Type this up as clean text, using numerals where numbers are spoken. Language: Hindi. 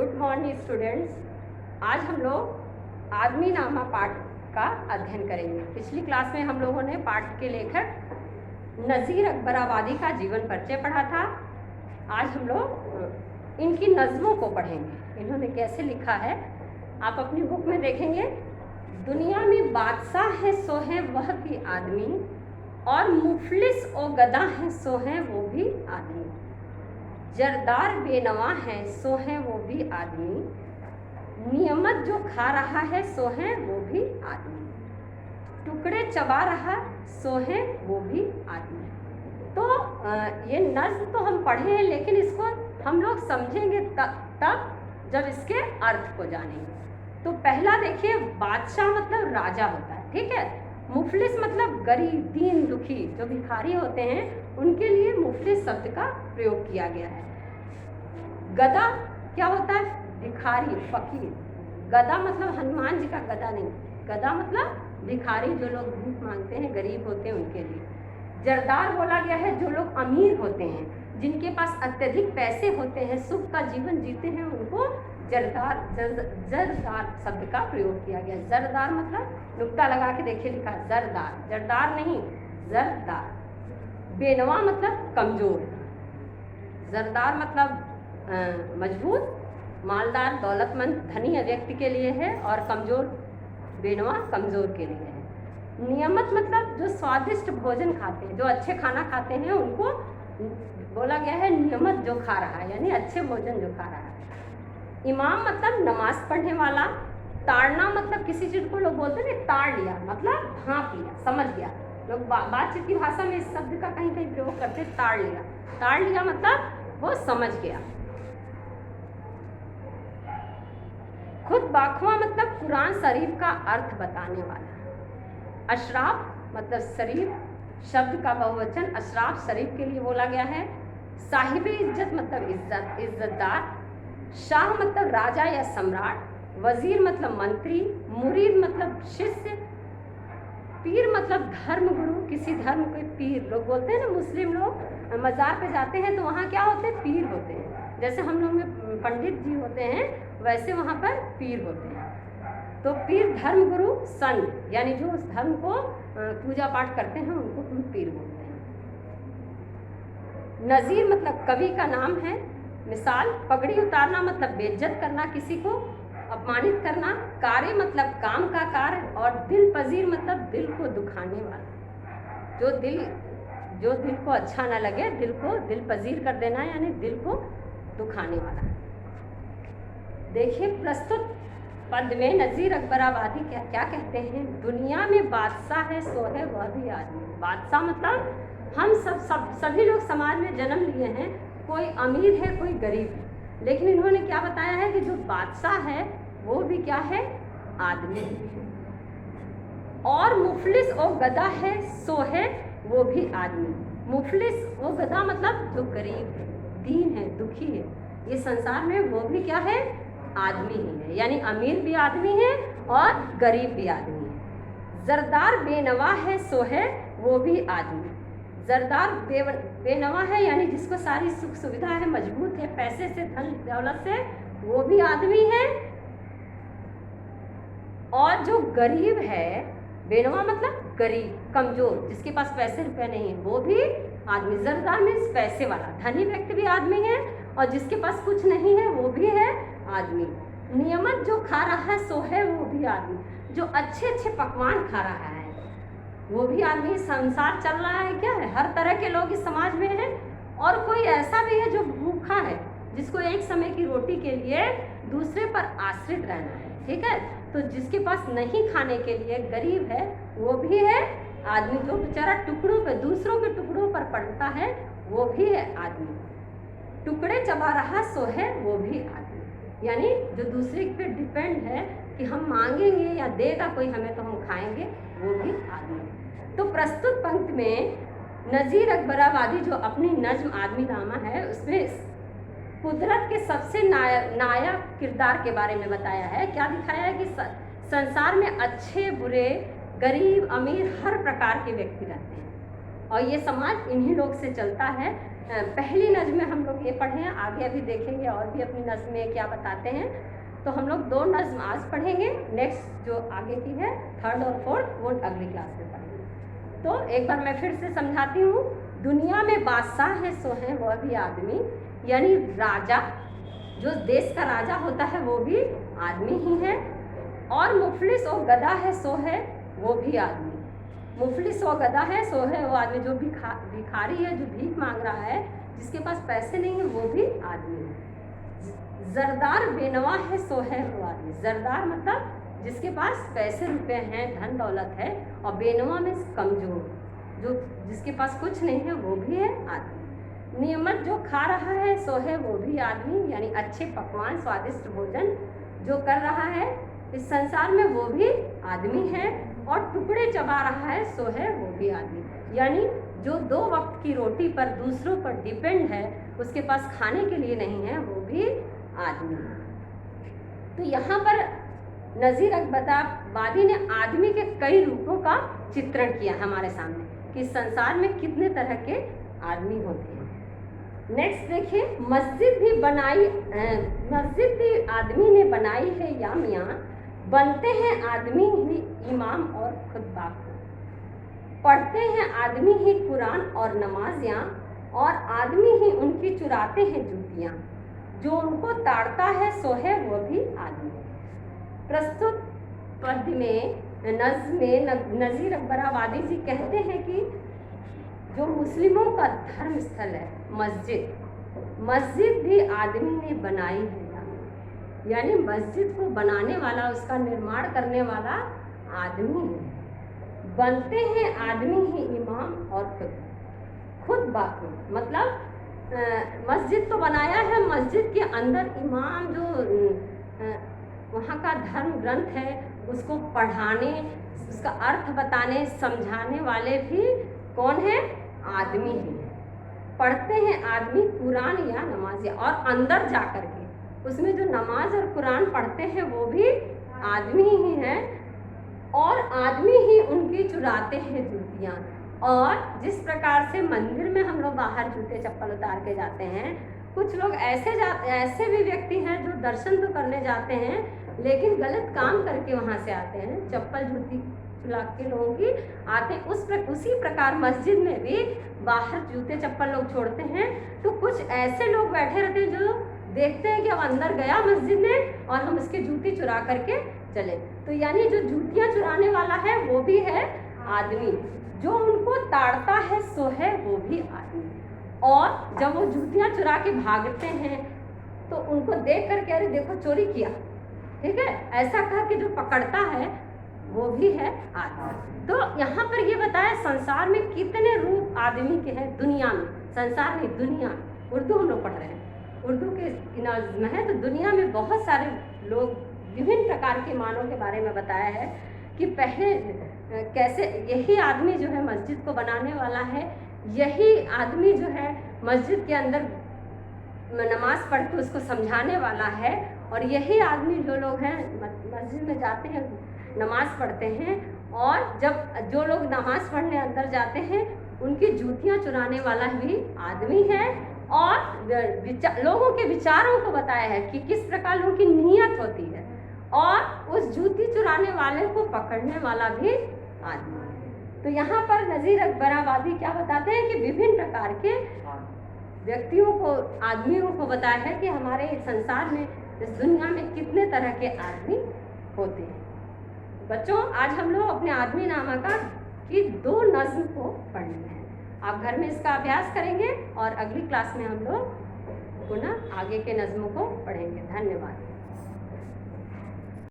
Good morning students. आज हम लोग आदमी नामा पाठ का अध्ययन करेंगे। पिछली क्लास में हम लोगों ने पाठ के लेखक नज़ीर अकबर आबादी का जीवन परिचय पढ़ा था। आज हम लोग इनकी नज़मों को पढ़ेंगे, इन्होंने कैसे लिखा है। आप अपनी बुक में देखेंगे, दुनिया में बादशाह है सो है वह भी आदमी, और मुफलिस और गदा है सो है वो भी आदमी, जरदार बेनवा है सो है वो भी आदमी, नियमत जो खा रहा है सो है वो भी आदमी, टुकड़े चबा रहा सो है वो भी आदमी। तो ये नज़्म तो हम पढ़े हैं, लेकिन इसको हम लोग समझेंगे तब जब इसके अर्थ को जानेंगे। तो पहला देखिए, बादशाह मतलब राजा होता है, ठीक है। मुफलिस मतलब गरीब, दीन दुखी, जो भिखारी होते हैं उनके लिए मुफलिस शब्द का प्रयोग किया गया है। गदा क्या होता है? भिखारी, फकीर। गदा मतलब हनुमान जी का गदा नहीं, गदा मतलब भिखारी, जो लोग भीख मांगते हैं, गरीब होते हैं उनके लिए। जरदार बोला गया है जो लोग अमीर होते हैं, जिनके पास अत्यधिक पैसे होते हैं, सुख का जीवन जीते हैं, उनको जरदार शब्द का प्रयोग किया गया। जरदार मतलब नुक्ता लगा के देखिए, लिखा जरदार, जरदार नहीं जरदार। बेनवा मतलब कमजोर, जरदार मतलब मजबूत, मालदार, दौलतमंद, धनी व्यक्ति के लिए है, और कमजोर बेनवा कमजोर के लिए है। नियमत मतलब जो स्वादिष्ट भोजन खाते हैं, जो अच्छे खाना खाते हैं, उनको बोला गया है नियमत जो खा रहा है, यानी अच्छे भोजन जो खा रहा है। इमाम मतलब नमाज पढ़ने वाला। ताड़ना मतलब किसी चीज़ को लोग बोलते हैं ताड़ लिया, मतलब भांप लिया, समझ गया। लोग बातचीत की भाषा में इस शब्द का कहीं कहीं प्रयोग करते हैं, ताड़ लिया। ताड़ लिया मतलब वो समझ गया। खुद बाखवा मतलब कुरान शरीफ का अर्थ बताने वाला। अशराफ मतलब शरीफ, शब्द का बहुवचन अशराफ शरीफ के लिए बोला गया है। साहिब इज्जत मतलब इज्जत, इज्जतदार। शाह मतलब राजा या सम्राट। वजीर मतलब मंत्री। मुरीद मतलब शिष्य। पीर मतलब धर्म गुरु, किसी धर्म के पीर। लोग बोलते हैं ना, मुस्लिम लोग मज़ार पे जाते हैं तो वहाँ क्या होते हैं? पीर होते हैं। जैसे हम लोग में पंडित जी होते हैं, वैसे वहाँ पर पीर होते हैं। तो पीर, धर्म गुरु, संत, यानी जो उस धर्म को पूजा पाठ करते हैं उनको हम पीर बोलते हैं। नज़ीर मतलब कवि का नाम है। मिसाल, पगड़ी उतारना मतलब बेइज्जत करना, किसी को अपमानित करना। कार्य मतलब काम का कार्य, और दिल पजीर मतलब दिल को दुखाने वाला। जो दिल को अच्छा ना लगे, दिल को दिल पजीर कर देना, यानी दिल को दुखाने वाला। देखिए, प्रस्तुत पद में नज़ीर अकबर आबादी क्या कहते हैं? दुनिया में बादशाह है सो है वह भी आदमी। बादशाह मतलब हम सभी लोग समाज में जन्म लिए हैं, कोई अमीर है कोई गरीब है, लेकिन इन्होंने क्या बताया है कि जो बादशाह है वो भी क्या है? आदमी है। और मुफलिस और गदा है सो है वो भी आदमी। मुफलिस वो गदा मतलब जो गरीब है, दीन है, दुखी है, ये संसार में वो भी क्या है? आदमी ही है, यानी अमीर भी आदमी है और गरीब भी आदमी है। जरदार बेनवा है सो है वो भी आदमी। जरदार बेनवा है, यानी जिसको सारी सुख सुविधा है, मजबूत है, पैसे से, धन दौलत से, वो भी आदमी है। और जो गरीब है, बेनवा मतलब गरीब, कमजोर, जिसके पास पैसे रुपए नहीं है, वो भी आदमी। जरदार मीन्स पैसे वाला, धनी व्यक्ति भी आदमी है, और जिसके पास कुछ नहीं है वो भी है आदमी। नियमत जो खा रहा है सो है वो भी आदमी, जो अच्छे अच्छे पकवान खा रहा है वो भी आदमी। संसार चल रहा है, क्या है? हर तरह के लोग इस समाज में हैं, और कोई ऐसा भी है जो भूखा है, जिसको एक समय की रोटी के लिए दूसरे पर आश्रित रहना है, ठीक है। तो जिसके पास नहीं खाने के लिए गरीब है, वो भी है आदमी। जो बेचारा टुकड़ों पे, दूसरों के टुकड़ों पर पड़ता है, वो भी है आदमी। टुकड़े चबा रहा सो है वो भी आदमी, यानी जो दूसरे पे डिपेंड है कि हम मांगेंगे या देगा कोई हमें तो हम खाएंगे, वो भी आदमी। तो प्रस्तुत पंक्ति में नज़ीर अकबर आबादी जो अपनी नज्म आदमी नामा है, उसमें कुदरत के सबसे नायाब किरदार के बारे में बताया है। क्या दिखाया है कि संसार में अच्छे बुरे, गरीब अमीर, हर प्रकार के व्यक्ति रहते हैं, और ये समाज इन्हीं लोग से चलता है। पहली नज़्म में हम लोग ये पढ़े हैं, आगे अभी देखेंगे और भी अपनी नज़्म में क्या बताते हैं। तो हम लोग 2 नज़्म आज पढ़ेंगे, नेक्स्ट जो आगे की है 3rd और 4th वो अगली क्लास में पढ़ेंगे। तो एक बार मैं फिर से समझाती हूँ। दुनिया में बादशाह है सो है वह भी आदमी, यानी राजा, जो देश का राजा होता है वो भी आदमी ही है। और मुफलिस और गधा है सो है वो भी आदमी। मुफलिस और गधा है सो है वो आदमी, जो भिखारी है, जो भीख मांग रहा है, जिसके पास पैसे नहीं है, वो भी आदमी है। जरदार बेनवा है सो है वो आदमी। जरदार मतलब जिसके पास पैसे रुपए हैं, धन दौलत है, और बेनवा में कमजोर, जो जिसके पास कुछ नहीं है, वो भी है आदमी। नियमत जो खा रहा है सो है वो भी आदमी, यानी अच्छे पकवान, स्वादिष्ट भोजन जो कर रहा है इस संसार में, वो भी आदमी है। और टुकड़े चबा रहा है सो है वो भी आदमी, यानी जो 2 वक्त की रोटी पर दूसरों पर डिपेंड है, उसके पास खाने के लिए नहीं है, वो भी आदमी है। तो यहाँ पर नज़ीर अकबराबादी ने आदमी के कई रूपों का चित्रण किया हमारे सामने, कि संसार में कितने तरह के आदमी होते हैं। नेक्स्ट देखिए, मस्जिद भी आदमी ने बनाई है या मियाँ, बनते हैं आदमी ही इमाम और खुतबा, पढ़ते हैं आदमी ही कुरान और नमाजियाँ, और आदमी ही उनकी चुराते हैं जूतियाँ, जो उनको ताड़ता है सो है वो भी आदमी। प्रस्तुत पद्य में नज़्म में नज़ीर अकबराबादी जी कहते हैं कि जो मुस्लिमों का धर्म स्थल है मस्जिद भी आदमी ने बनाई है, यानी मस्जिद को बनाने वाला, उसका निर्माण करने वाला आदमी है। बनते हैं आदमी ही इमाम और खुद बाकी, मतलब मस्जिद तो बनाया है, मस्जिद के अंदर इमाम जो वहाँ का धर्म ग्रंथ है उसको पढ़ाने, उसका अर्थ बताने, समझाने वाले भी कौन है? आदमी ही है। पढ़ते हैं आदमी कुरान या नमाज, और अंदर जा कर के उसमें जो नमाज और कुरान पढ़ते हैं वो भी आदमी ही हैं, और आदमी ही उनकी चुराते हैं जूतियाँ। और जिस प्रकार से मंदिर में हम लोग बाहर जूते चप्पल उतार के जाते हैं, कुछ लोग ऐसे भी व्यक्ति हैं जो दर्शन तो करने जाते हैं लेकिन गलत काम करके वहाँ से आते हैं, चप्पल जूती चुरा के लोगों की आते हैं। उसी प्रकार मस्जिद में भी बाहर जूते चप्पल लोग छोड़ते हैं, तो कुछ ऐसे लोग बैठे रहते हैं जो देखते हैं कि अब अंदर गया मस्जिद में और हम इसके जूती चुरा करके चले। तो यानी जो जूतियाँ चुराने वाला है वो भी है आदमी, जो उनको ताड़ता है सो है वो भी आदमी। और जब वो जूतियाँ चुरा के भागते हैं तो उनको देख कर कह रहे देखो चोरी किया, ठीक है, ऐसा कह के जो पकड़ता है वो भी है आदमी। तो यहाँ पर ये बताया संसार में कितने रूप आदमी के हैं, दुनिया में, संसार में, दुनिया, उर्दू हम लोग पढ़ रहे हैं, उर्दू के नज़्म है, तो दुनिया में बहुत सारे लोग विभिन्न प्रकार के मानों के बारे में बताया है कि पहले कैसे यही आदमी जो है मस्जिद को बनाने वाला है, यही आदमी जो है मस्जिद के अंदर नमाज पढ़ के उसको समझाने वाला है, और यही आदमी जो लोग हैं मस्जिद में जाते हैं नमाज पढ़ते हैं, और जब जो लोग नमाज पढ़ने अंदर जाते हैं उनकी जूतियाँ चुराने वाला भी आदमी है। और लोगों के विचारों को बताया है कि किस प्रकार लोगों की नीयत होती है, और उस जूती चुराने वाले को पकड़ने वाला भी आदमी है। तो यहाँ पर नज़ीर अकबराबादी क्या बताते हैं कि विभिन्न प्रकार के व्यक्तियों को, आदमियों को बताया है कि हमारे संसार में, इस दुनिया में कितने तरह के आदमी होते हैं। बच्चों, आज हम लोग अपने आदमी नामा का की 2 नज़्म को पढ़ने हैं। आप घर में इसका अभ्यास करेंगे और अगली क्लास में हम लोग पुनः आगे के नज़्मों को पढ़ेंगे। धन्यवाद।